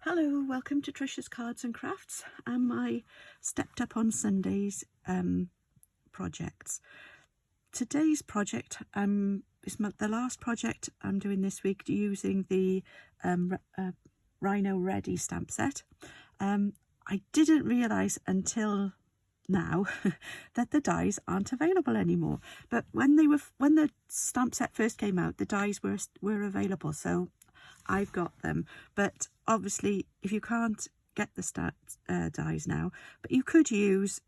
Hello, welcome to Trisha's Cards and Crafts and my Stepped Up on Sundays projects. Today's project is the last project I'm doing this week using the Rhino Ready stamp set. I didn't realise until now that the dies aren't available anymore, but when the stamp set first came out, the dies were available, so I've got them. But obviously if you can't get the dies now, but you could use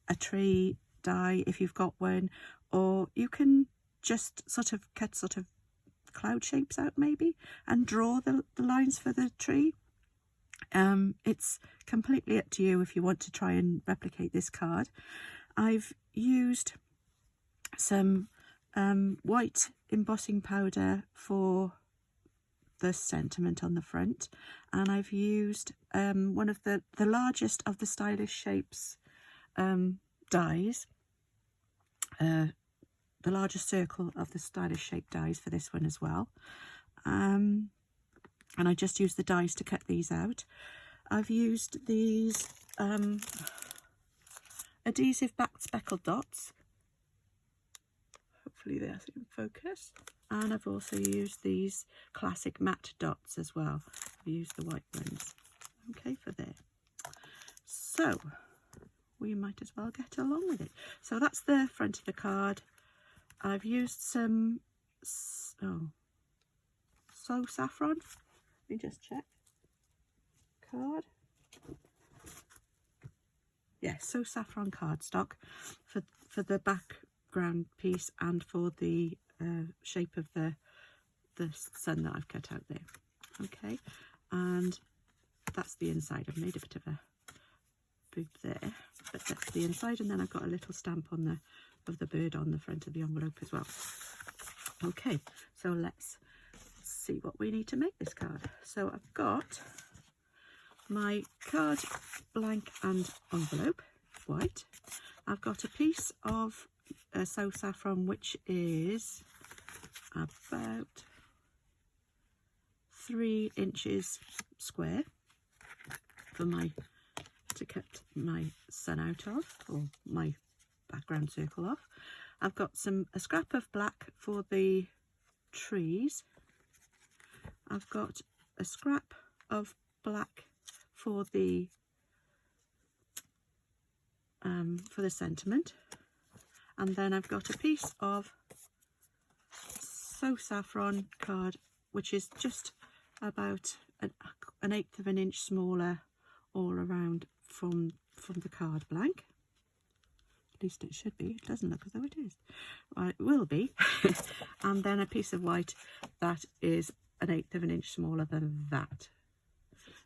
a tree die if you've got one, or you can just cut cloud shapes out maybe and draw the lines for the tree. It's completely up to you if you want to try and replicate this card. I've used some white embossing powder for the sentiment on the front, and I've used one of the largest of the Stylish Shapes dies, the largest circle of the Stylish Shape dies for this one as well, and I just used the dies to cut these out. I've used these adhesive back speckled dots, hopefully they're in focus, and I've also used these classic matte dots as well. I've used the white ones, okay, for there. So we might as well get along with it. So that's the front of the card. I've used some So Saffron, let me just check. Card, yes, So Saffron cardstock for the background piece and for the shape of the sun that I've cut out there. Okay, and that's the inside. I've made a bit of a boob there, but that's the inside, and then I've got a little stamp on of the bird on the front of the envelope as well. Okay, so let's see what we need to make this card. So I've got my card blank and envelope, white. I've got a piece of So Saffron, which is about 3 inches square to cut my sun out of, or my background circle off. I've got a scrap of black for the trees. I've got a scrap of black for the sentiment, and then I've got a piece of So Saffron card, which is just about an 1/8 of an inch smaller all around from the card blank. At least it should be. It doesn't look as though it is. Well, it will be. And then a piece of white that is 1/8 of an inch smaller than that.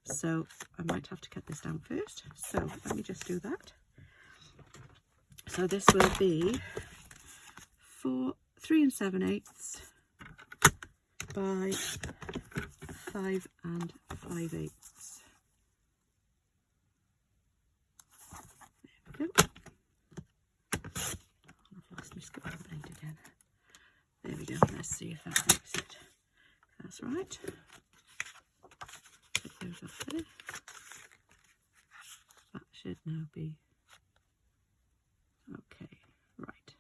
So I might have to cut this down first. So let me just do that. So this will be 3 7/8 by 5 5/8. There we go. I've lost my scribbling blade again. There we go. Let's see if that makes it. That's right. Put those up there. That should now be okay. Right.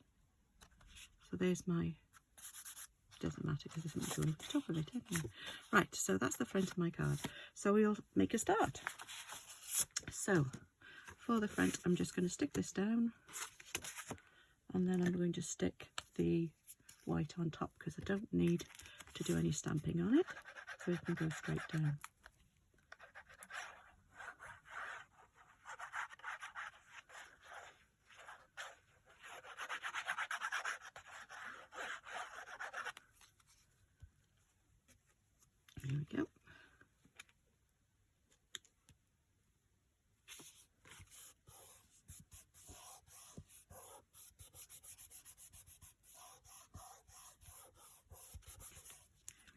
So there's my. Doesn't matter because there's something going on the top of it, anyway. Right. So that's the front of my card. So we'll make a start. So for the front, I'm just going to stick this down, and then I'm going to stick the white on top because I don't need to do any stamping on it, so it can go straight down. There we go.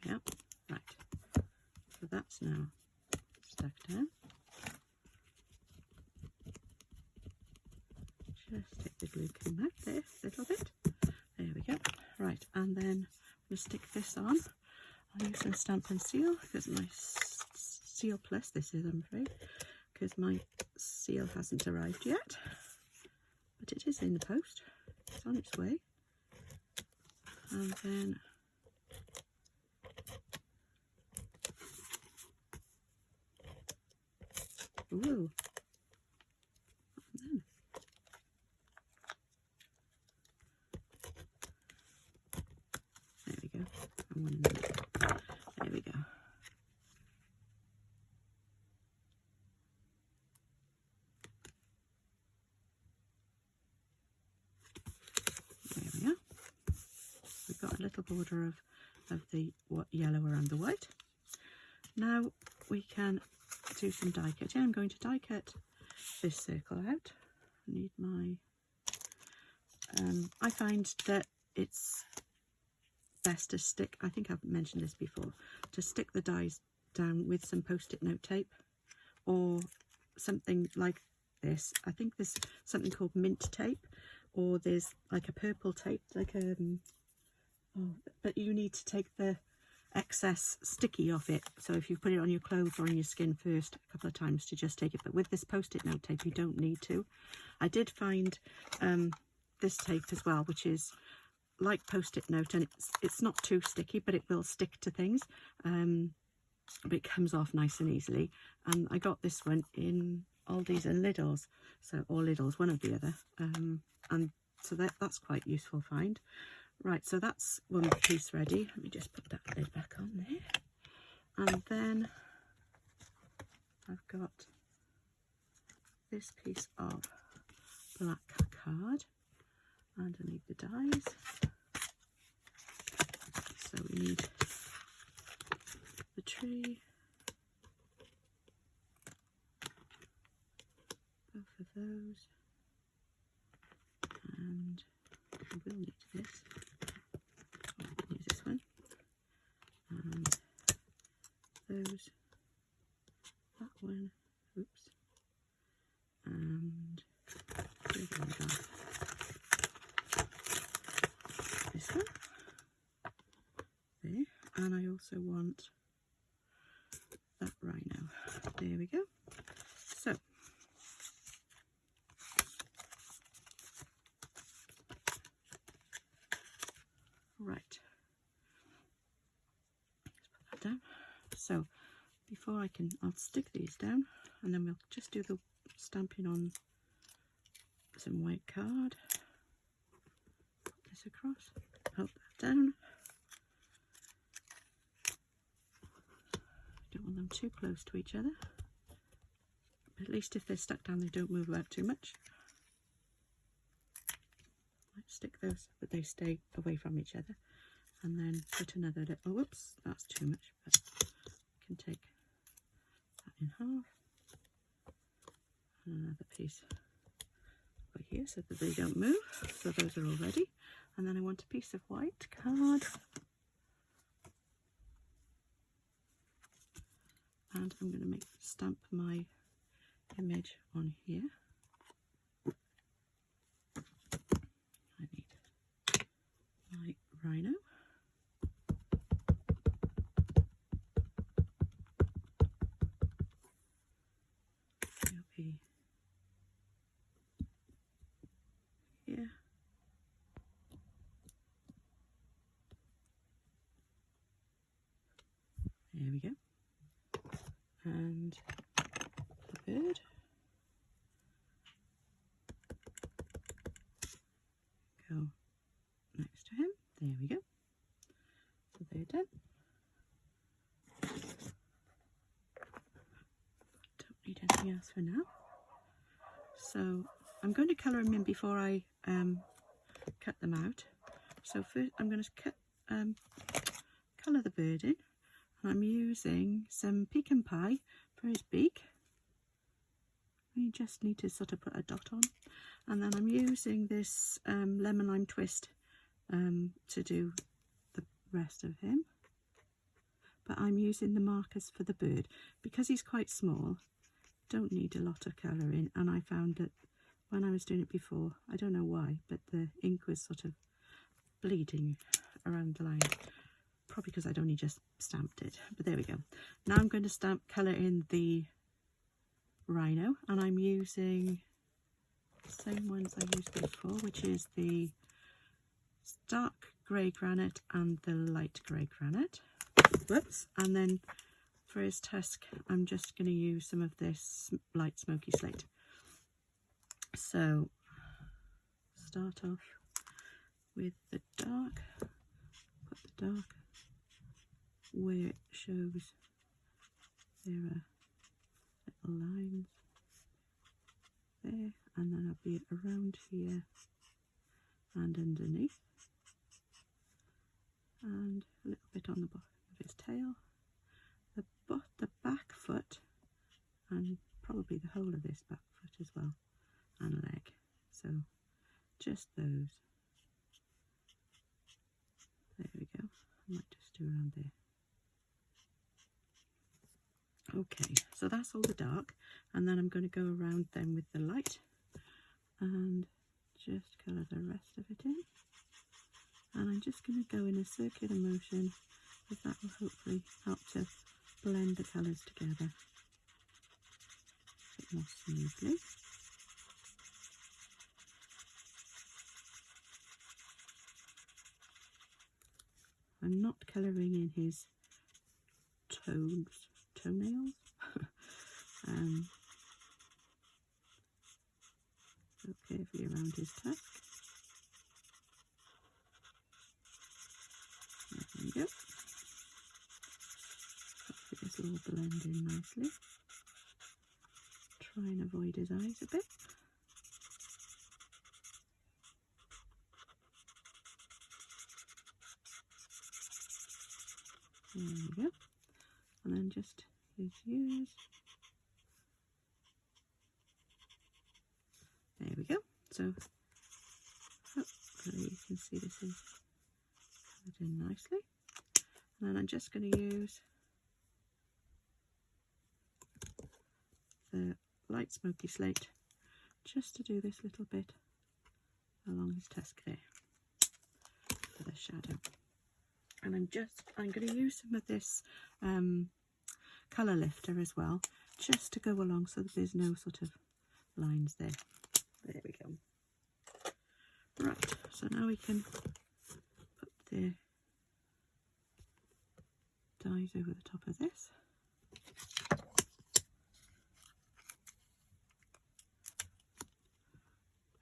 Yep, right. So that's now stuck down. Just take the glue came out there a little bit. There we go. Right, and then we'll stick this on. I'll use some Stamp and Seal because my Seal Plus this is, I'm afraid, because my seal hasn't arrived yet, but it is in the post. It's on its way. And then ooh, and then there we go. And one in the middle. There we go. There we are. We've got a little border of the yellow around the white. Now we can do some die cutting. I'm going to die cut this circle out. I need my I find that it's best to stick, I think I've mentioned this before, to stick the dies down with some post-it note tape or something like this. I think there's something called mint tape, or there's like a purple tape, like but you need to take the excess sticky off it. So if you put it on your clothes or on your skin first a couple of times to just take it, but with this post-it note tape you don't need to. I did find this tape as well, which is like post-it note, and it's not too sticky, but it will stick to things, but it comes off nice and easily. And I got this one in Aldi's and Lidl's, or Lidl's, one or the other, and so that's quite useful find. Right, so that's one piece ready. Let me just put that lid back on there. And then I've got this piece of black card underneath the dies. So we need the tree, both of those, and we will need this. I'll use this one, and those, that one, oops, and the other one down. This one there, and I also want that rhino. There we go. So right, let's put that down. So before I'll stick these down, and then we'll just do the stamping on some white card. Put this across, hold that down. Don't want them too close to each other, but at least if they're stuck down they don't move about too much. Let's stick those but they stay away from each other, and then put another little, oh whoops, that's too much, but I can take that in half, and another piece over here so that they don't move. So those are all ready, and then I want a piece of white card, and I'm going to stamp my image on here. I need my rhino. It'll be here. There we go. And the bird. Go next to him. There we go. So they're done. Don't need anything else for now. So I'm going to colour them in before I cut them out. So first I'm going to colour the bird in. And I'm using some pecan pie for his beak. We just need to sort of put a dot on. And then I'm using this lemon lime twist to do the rest of him. But I'm using the markers for the bird. Because he's quite small, don't need a lot of colouring. And I found that when I was doing it before, I don't know why, but the ink was sort of bleeding around the line. probably because I'd only just stamped it, but there we go. Now I'm going to colour in the Rhino, and I'm using the same ones I used before, which is the dark grey granite and the light grey granite. Whoops. And then for his tusk, I'm just going to use some of this light smoky slate. So start off with the dark, put the dark where it shows there are little lines there, and then I'll be around here and underneath, and a little bit on the bottom of his tail, the back foot, and probably the whole of this back foot as well, and leg. So just those. There we go. I might just do around there. Okay, so that's all the dark, and then I'm going to go around then with the light and just colour the rest of it in. And I'm just going to go in a circular motion, because that will hopefully help to blend the colours together a bit more smoothly. I'm not colouring in his toenails. So carefully around his tusk. There we go. Hopefully this will all blend in nicely. Try and avoid his eyes a bit. There we go. And then just his ears. There we go. So hopefully you can see this is covered in nicely. And then I'm just going to use the light smoky slate just to do this little bit along his tusk there for the shadow. And I'm going to use some of this colour lifter as well, just to go along so that there's no sort of lines there. There we go. Right, so now we can put the dies over the top of this.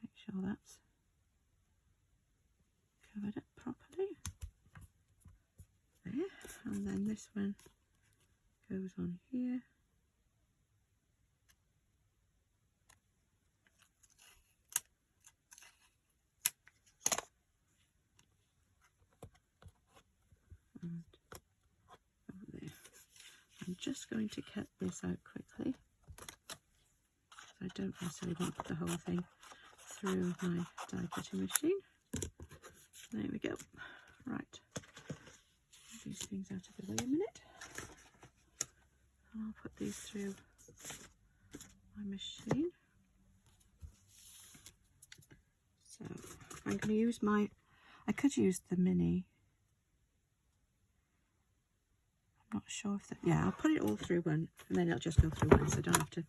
Make sure that's covered up properly. There, and then this one goes on here. And over there. I'm just going to cut this out quickly, because I don't necessarily want the whole thing through my die cutting machine. There we go. Right. These things out of the way a minute. And I'll put these through my machine. So I'm going to use I could use the mini. I'm not sure if yeah, I'll put it all through one, and then it'll just go through one, so I don't have to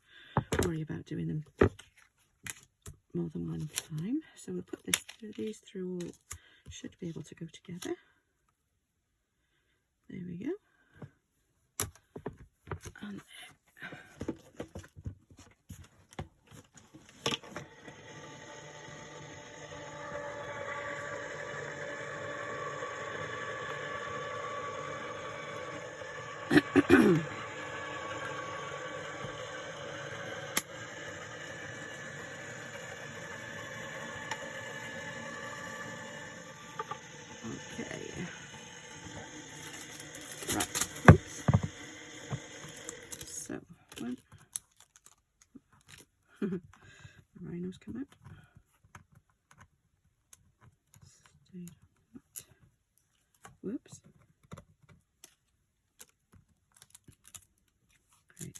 worry about doing them more than one time. So we'll put these through all, should be able to go together. There we go. And okay. Right. Oops. So one. The rhinos come out. Stayed on that. Whoops. Great.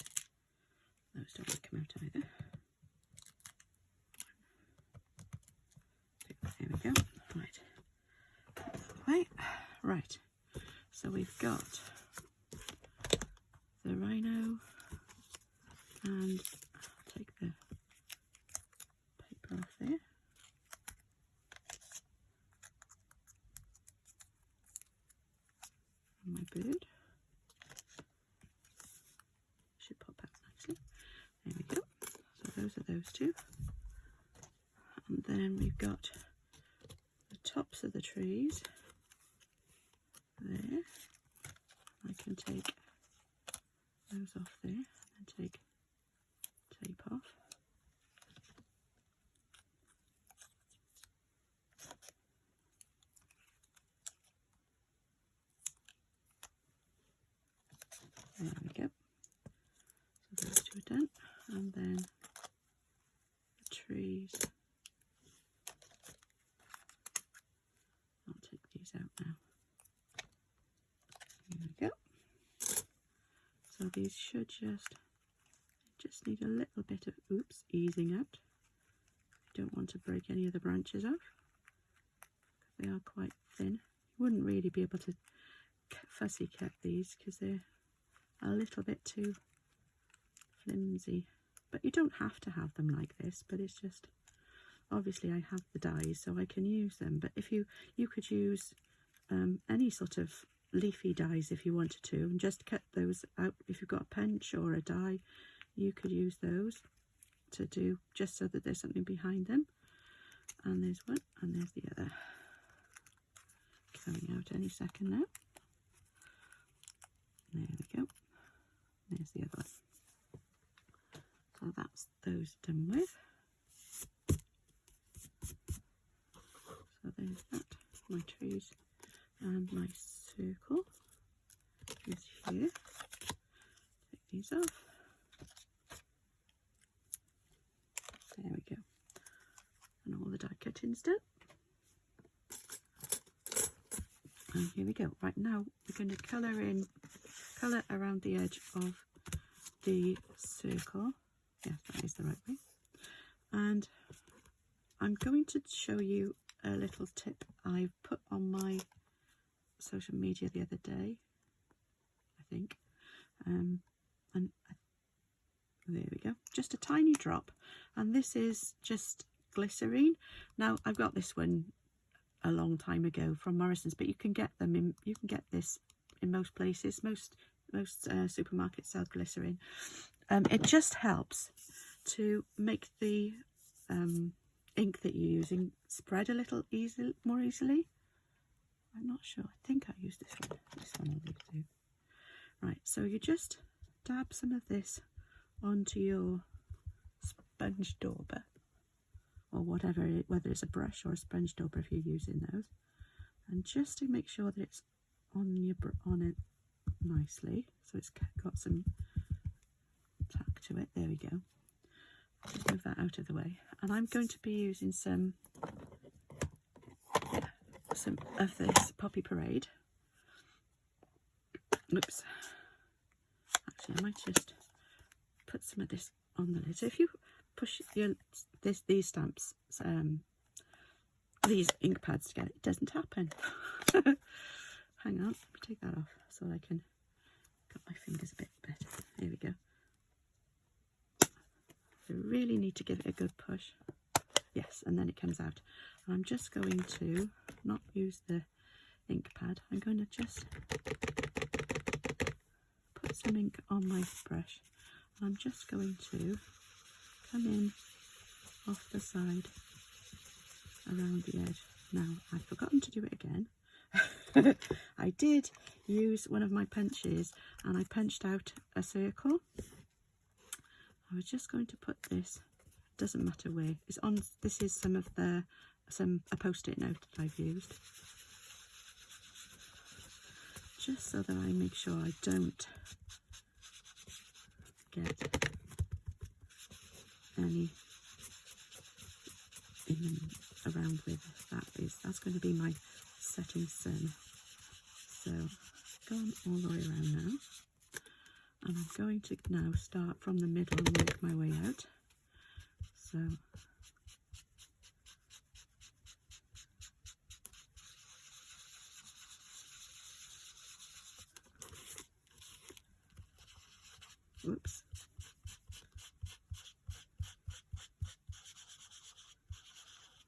Those don't want to come out either. There we go. Right. Right. So we've got the Rhino, and I'll take the paper off there. And my bird should pop out nicely. There we go. So those are those two. And then we've got the tops of the trees there. I can take those off there and take tape off. There we go. So those two are done. And then the trees. I'll take these out now. There we go. So these should just need a little bit of easing out. You don't want to break any of the branches off because they are quite thin. You wouldn't really be able to fussy cut these because they're a little bit too flimsy. But you don't have to have them like this, but it's just, obviously I have the dies so I can use them, but if you could use any sort of leafy dies if you wanted to, and just cut those out. If you've got a pench or a die, you could use those to do, just so that there's something behind them. And there's one, and there's the other coming out any second now. There we go. There's the other one. So that's those done with. So there's that, my trees, and my circle is here. Take these off. There we go. And all the die cutting's done. And here we go. Right, now we're going to colour around the edge of the circle. Yes, that is the right way. And I'm going to show you a little tip I put on my social media the other day, I think. And there we go. Just a tiny drop. And this is just glycerine. Now, I've got this one a long time ago from Morrison's, but you can get them in, you can get this in most places. Most supermarkets sell glycerine. It just helps to make the ink that you're using spread a little more easily. I'm not sure. I think I used this one. This one will do too. Right, so you just dab some of this onto your sponge dauber, or whatever, whether it's a brush or a sponge dauber if you're using those, and just to make sure that it's on it nicely, so it's got some tack to it. There we go. Just move that out of the way, and I'm going to be using some of this Poppy Parade. Oops. Actually, I might just put some of this on the lid. So if you push these stamps, these ink pads together, it doesn't happen. Hang on, let me take that off so I can got my fingers a bit better. There we go. So really need to give it a good push. Yes, and then it comes out. And I'm just going to not use the ink pad. I'm going to just put some ink on my brush. And I'm just going to come in off the side around the edge. Now, I've forgotten to do it again. I did use one of my punches and I punched out a circle. I was just going to put this, doesn't matter where, it's on, this is a post-it note that I've used. Just so that I make sure I don't get any around with that's going to be my setting sun. So going all the way around now, and I'm going to now start from the middle and work my way out. So whoops.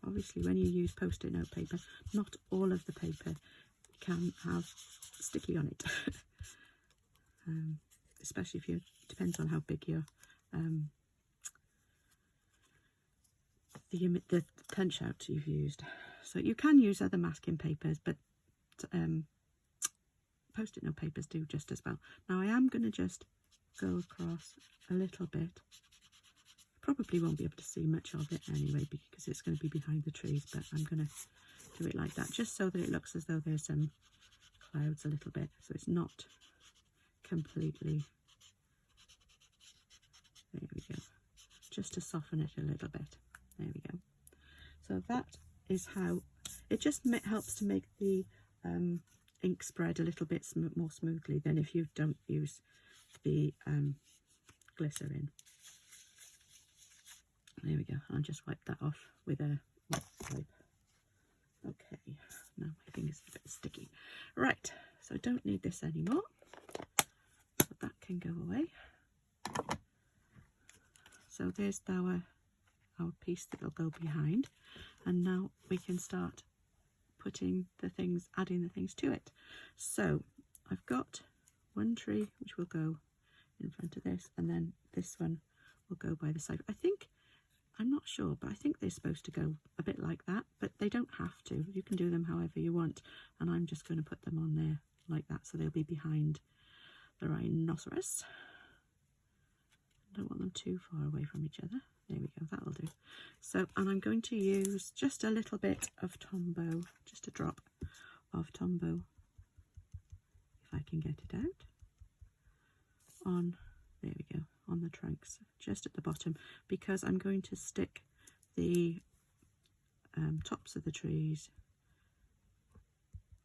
Obviously, when you use post-it note paper, not all of the paper can have sticky on it. Especially if you, depends on how big your the punch out you've used. So you can use other masking papers, but post-it note papers do just as well. Now I am going to just go across a little bit. Probably won't be able to see much of it anyway because it's going to be behind the trees, but I'm going to do it like that just so that it looks as though there's some clouds a little bit, so it's not completely, there we go, just to soften it a little bit. There we go. So that is how it just helps to make the ink spread a little bit more smoothly than if you don't use the glycerin. There we go. I'll just wipe that off with a wet wipe. Okay, now my finger's a bit sticky. Right, so I don't need this anymore. So that can go away. So there's our piece that will go behind. And now we can start putting the things, adding the things to it. So I've got one tree which will go in front of this, and then this one will go by the side. I'm not sure, but I think they're supposed to go a bit like that, but they don't have to. You can do them however you want, and I'm just going to put them on there like that, so they'll be behind the rhinoceros. I don't want them too far away from each other. There we go, that'll do. So, and I'm going to use just a little bit of Tombow, just a drop of Tombow, if I can get it out, on, there we go, on the trunks, just at the bottom, because I'm going to stick the tops of the trees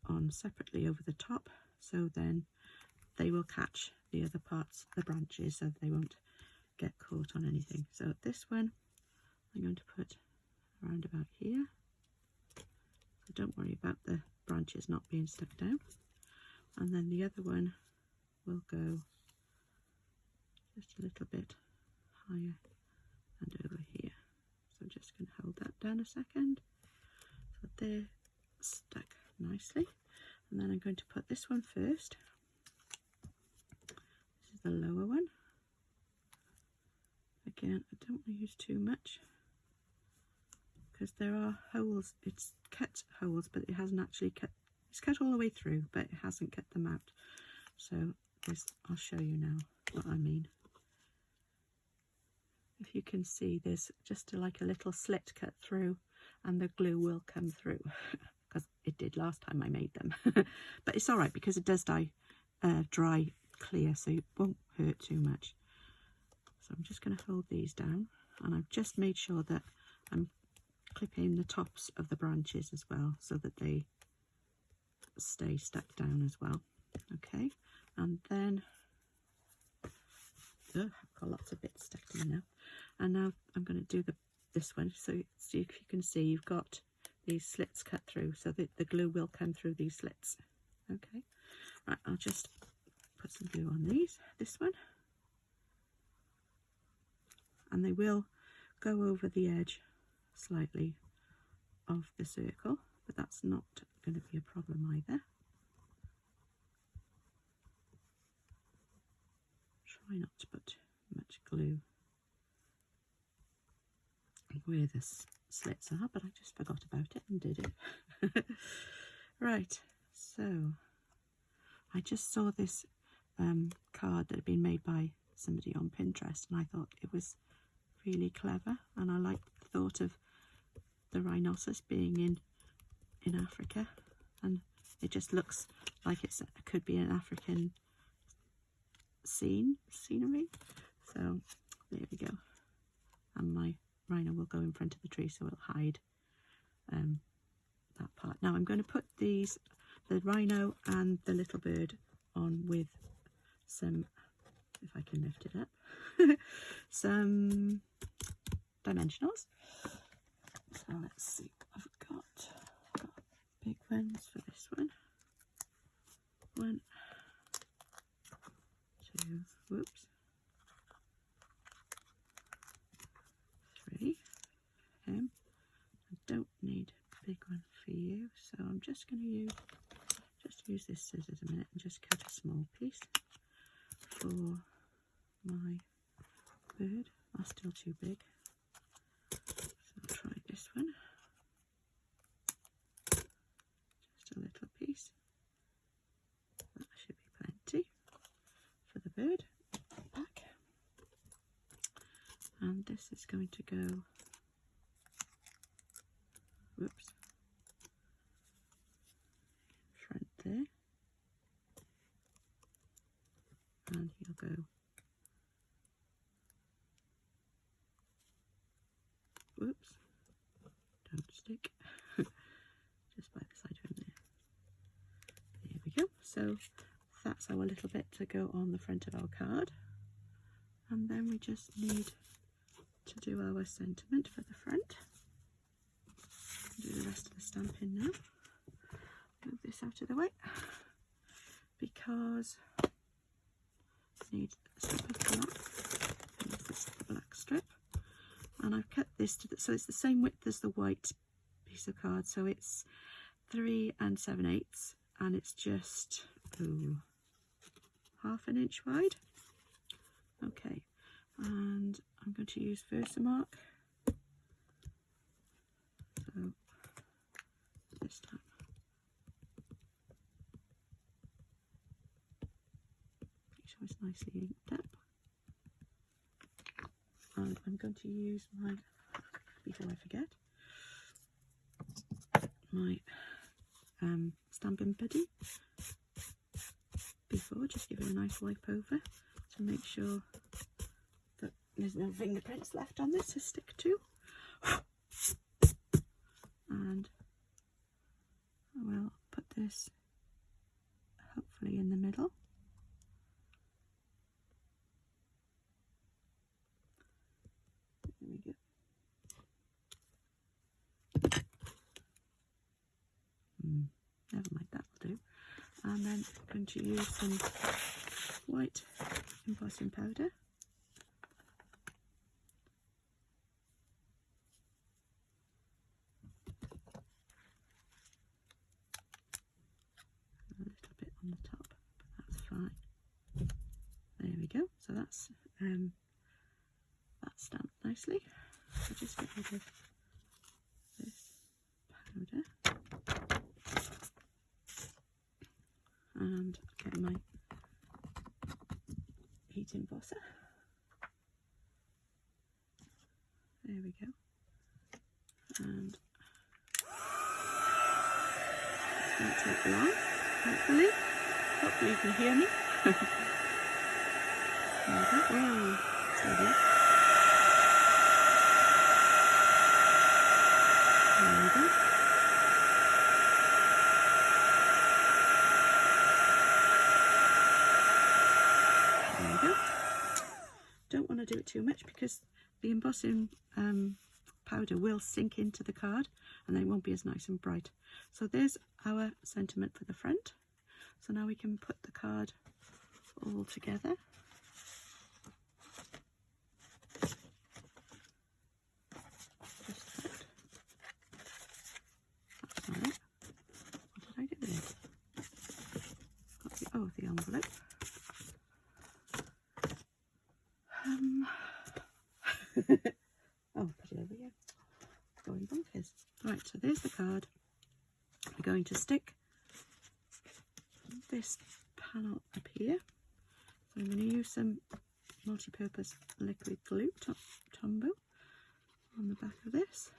on separately over the top, so then they will catch the other parts, the branches, so they won't get caught on anything. So this one I'm going to put around about here, so don't worry about the branches not being stuck down, and then the other one will go just a little bit higher and over here. So I'm just going to hold that down a second, so they're stuck nicely. And then I'm going to put this one first. This is the lower one. Again, I don't want to use too much because there are holes. It's cut holes, but it hasn't actually cut. It's cut all the way through, but it hasn't cut them out. So this, I'll show you now what I mean. If you can see, there's just like a little slit cut through, and the glue will come through because it did last time I made them. But it's all right because it does dry clear, so it won't hurt too much. So I'm just going to hold these down, and I've just made sure that I'm clipping the tops of the branches as well, so that they stay stuck down as well. Okay, and then I've got lots of bits stuck in now, and now I'm going to do this one. So if you can see, you've got these slits cut through, so that the glue will come through these slits. Okay, right, I'll just put some glue on this one, and they will go over the edge slightly of the circle, but that's not going to be a problem either. Try not to put much glue where the slits are, but I just forgot about it and did it. Right, so I just saw this card that had been made by somebody on Pinterest, and I thought it was really clever, and I liked the thought of the rhinoceros being in Africa, and it just looks like it could be an African scenery. So there we go, and my rhino will go in front of the tree, so it'll hide that part. Now I'm going to put the rhino and the little bird on with some, if I can lift it up, some dimensionals. So let's see, I've got big ones for this one. 1, 2, whoops, just going to use this scissors a minute and just cut a small piece for my bird. That's still too big, so I'll try this one. Just a little piece. That should be plenty for the bird. Back. And this is going to go, whoops, front there, and he'll go, whoops, don't stick, just by the side of him there. There we go. So that's our little bit to go on the front of our card, and then we just need to do our sentiment for the front. Do the rest of the stamping now. Move this out of the way because I need a strip of black. This is the black strip, and I've cut this to so it's the same width as the white piece of card. So it's 3 7/8, and it's just half an inch wide. Okay, and I'm going to use Versamark. So this time, make sure it's nicely inked up. And I'm going to use my, before I forget, my stamping putty. Before, just give it a nice wipe over to make sure that there's no fingerprints left on this to stick to. And I will put this hopefully in the middle. There we go. Never mind, that will do. And then I'm going to use some white embossing powder. A little bit on the top, but that's fine. There we go. So that's stamped nicely. So just get rid of this powder and get my heat embosser. There we go. And it's going to take long, hopefully. Hopefully you can hear me. There we go. Whoa, steady. There we go. There we go. Don't want to do it too much because the embossing powder will sink into the card and then it won't be as nice and bright. So there's our sentiment for the front. So now we can put the card all together. Just that. That's not it. What did I do with it? Got the, oh, the envelope. Oh, put it over here. Going bonkers. Right, so there's the card. We're going to stick this panel up here. So I'm going to use some multi-purpose liquid glue, Tombow, on the back of this.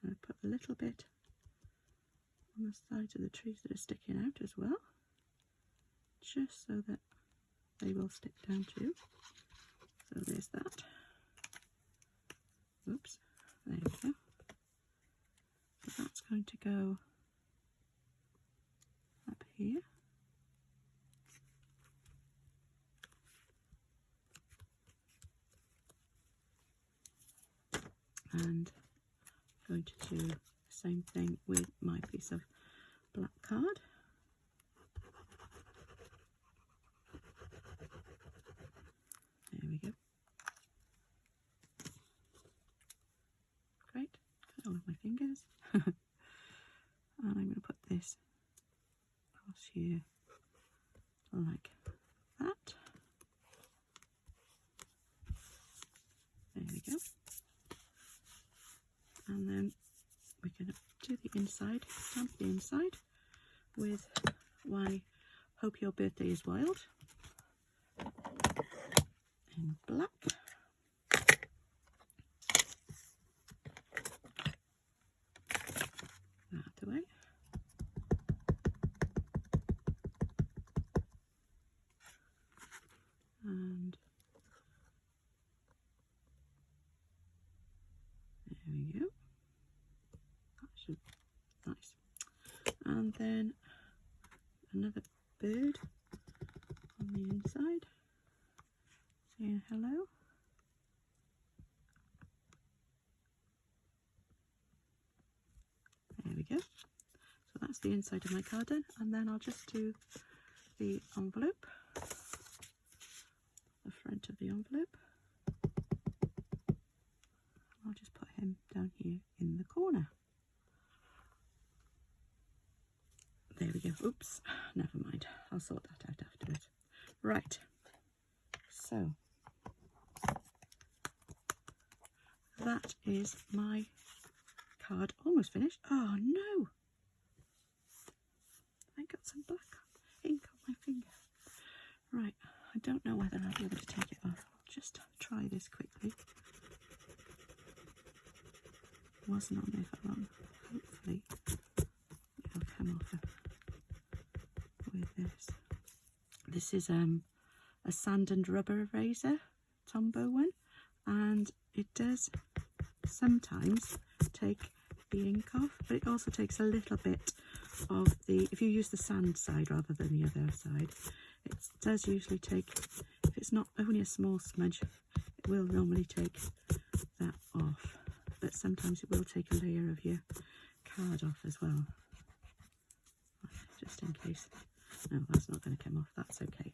I'm going to put a little bit on the sides of the trees that are sticking out as well, just so that they will stick down too. So there's that. Oops, there we go. So that's going to go up here. And I'm going to do the same thing with my piece of black card. There we go. Great. all of my fingers. And I'm going to put this across here like that. There we go. And then we're going to do the inside, stamp the inside with why Hope Your Birthday is Wild in black. Out the way. And there we go. That should be nice. And then another bird on the inside saying hello. There we go. So that's the inside of my card then, and then I'll just do the envelope, the front of the envelope. I'll just put him down here in the corner. There we go. Oops, never mind. I'll sort that out afterwards. Right. So that is my card almost finished. Oh no! I got some black ink on my finger. Right. I don't know whether I'll be able to take it off. I'll just try this quickly. Wasn't on there for long. Hopefully it'll come off with this. This is a sand and rubber eraser, Tombow one, and it does sometimes take the ink off, but it also takes a little bit of the, if you use the sand side rather than the other side, it does usually take, if it's not only a small smudge, it will normally take that off, but sometimes it will take a layer of your card off as well, just in case. No, that's not going to come off, that's okay.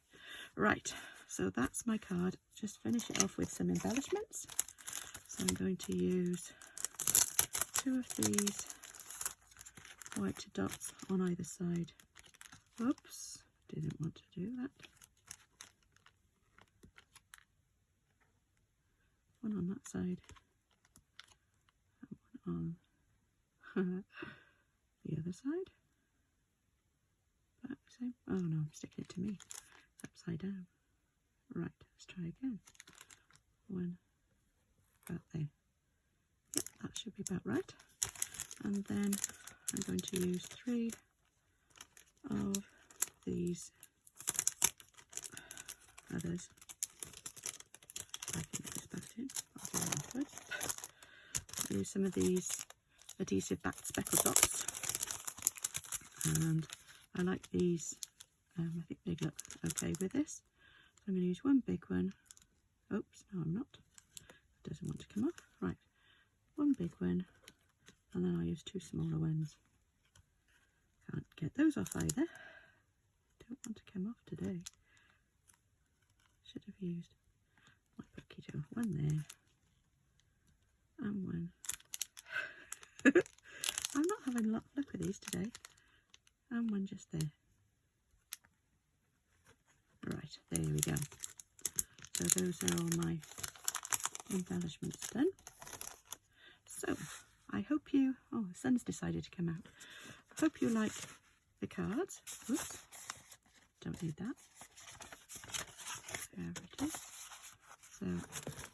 Right, so that's my card. Just finish it off with some embellishments. So I'm going to use 2 of these white dots on either side. Whoops, didn't want to do that. One on that side, and one on the other side. Back same. Oh no, I'm sticking it to me. It's upside down. Right, let's try again. One about there. Yep, that should be about right. And then I'm going to use 3 of these others. I can get this back in. I'll do that afterwards. I'll use some of these adhesive backed speckle dots. And I like these. I think they look okay with this. So I'm going to use one big one. Oops, no I'm not. It doesn't want to come off. Right, one big one, and then I'll use 2 smaller ones. Can't get those off either. Don't want to come off today. Should have used my cookie dough. One there, and one. I'm not having a lot of luck with these today. And one just there. Right, there we go. So those are all my embellishments done. So I hope you, oh, the sun's decided to come out. I hope you like the cards. Oops, don't need that. There it is. So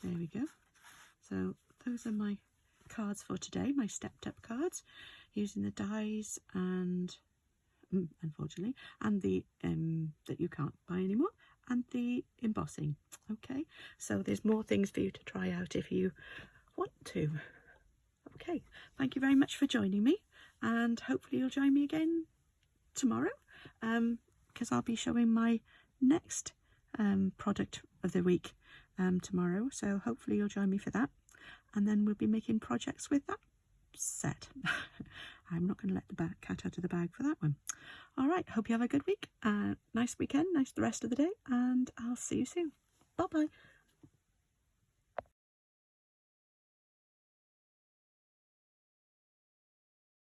there we go. So those are my cards for today, my stepped up cards, using the dies and unfortunately, and the that you can't buy anymore, and the embossing. Okay, so there's more things for you to try out if you want to. Okay, thank you very much for joining me, and hopefully you'll join me again tomorrow, because I'll be showing my next product of the week tomorrow, so hopefully you'll join me for that, and then we'll be making projects with that set. I'm not going to let the cat out of the bag for that one. All right, hope you have a good week, nice weekend, nice the rest of the day, and I'll see you soon. Bye bye.